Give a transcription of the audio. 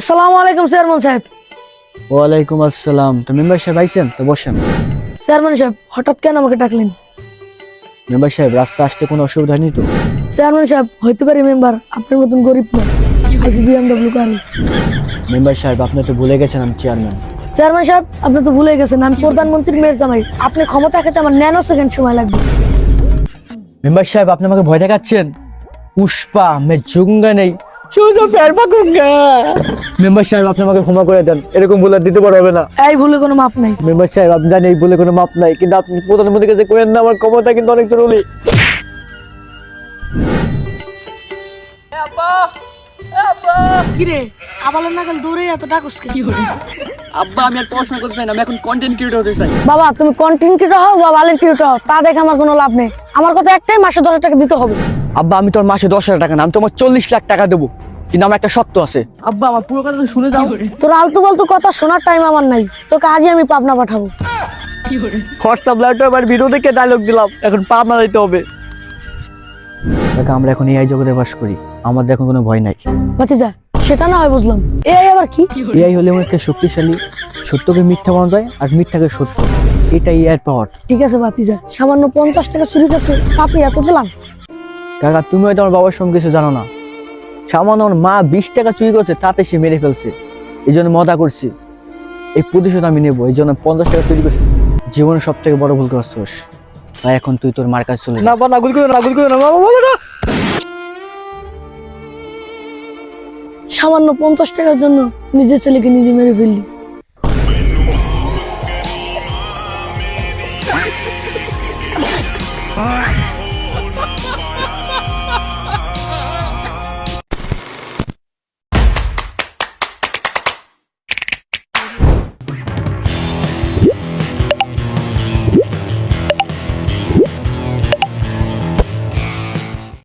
আসসালামু আলাইকুম চেয়ারম্যান সাহেব। ওয়ালাইকুম আসসালাম। তো মেম্বার সাহেব আইছেন? তো বসেন। চেয়ারম্যান সাহেব হঠাৎ কেন আমাকে ডাকলেন? মেম্বার সাহেব রাস্তা আসতে কোনো অসুবিধা নেই তো? চেয়ারম্যান সাহেব হইতে পারি মেম্বার, আপনার মতন গরিব না। আইসি বিএমডব্লিউ গাড়ি। মেম্বার সাহেব আপনি তো ভুলে গেছেন আমি চেয়ারম্যান। চেয়ারম্যান সাহেব আপনি তো ভুলে গেছেন আমি প্রধানমন্ত্রীর মেয়ের জামাই। আপনি ক্ষমতা খেতে আমার ন্যানো সেকেন্ড সময় লাগবে। মেম্বার সাহেব আপনি আমাকে ভয় দেখাচ্ছেন। পুষ্পা মে জুঙ্গা নেই শুধু প্যার পাকুঙ্গা। মেম্বার সাহেব আপনি আমাকে ক্ষমা করে দেন, এরকম ভুল আর দিতে পারবে না। এই ভুলে কোনো মাপ নাই। মেম্বার সাহেব আপনি জানেন এই ভুলে কোনো মাপ নাই, কিন্তু আপনি প্রধানমন্ত্রীর কাছে করেন না, আমার ক্ষমতা কিন্তু অনেক জরুরি। কিরে আবালের নাগাল দৌড়ে এত ডাকুস কি? আব্বা আমি আর পড়াশোনা করতে চাই না, আমি এখন কন্টেন্ট ক্রিয়েটর হতে চাই। বাবা তুমি কন্টেন্ট ক্রিয়েটর হও বা বালের ক্রিয়েটর হও, তা দেখে আমার কোনো লাভ নেই। আমার কথা একটাই, মাসে 10,000 টাকা দিতে হবে। আব্বা আমি তোর মাসে 10,000 টাকা না, আমি তোমার 40 লাখ টাকা দেবো, কিন্তু আমার একটা শর্ত আছে। আব্বা আমার পুরো কথা শুনে যাও। তোর আলতু ফালতু কথা শোনার টাইম আমার নাই। তোকে আজই আমি পাবনা পাঠাবো। হোয়াটসঅ্যাপ ল্যাপটপ ভিডিও দেখে ডায়লগ দিলাম, এখন পাবনা দিতে হবে। কাকা আমরা এখন এআই জগতে বাস করি, আমাদের এখন কোনো ভয় নাই। ভাতিজা সেটা না হয় বুঝলাম, এই আবার কি? এআই হলে এমন একটা শক্তিশালী, সত্যকে মিথ্যা বানানো যায় আর মিথ্যাকে সত্য, এটা এআই পাওয়ার। ঠিক আছে ভাতিজা, সামান্য 50 টাকা চুরি করতে আপনি এত পেলাম? কাকা তুমি হয়তো আমার বাবার সঙ্গে কিছু জানো না, সামান্য আমার মা 20 টাকা চুরি করছে, তাতে সে মেরে ফেলছে, এই জন্য মজা করছি, এই প্রতিশোধ আমি নেবো, এই জন্য 50 টাকা চুরি করছি। জীবনে সব থেকে বড় ভুল করছিস, তাই এখন তুই তোর মার কাছে চলে যা। না গুল করে না, গুল করে না বাবা। সামান্য 50 টাকার জন্য নিজের ছেলেকে নিজে মেরে ফেললি।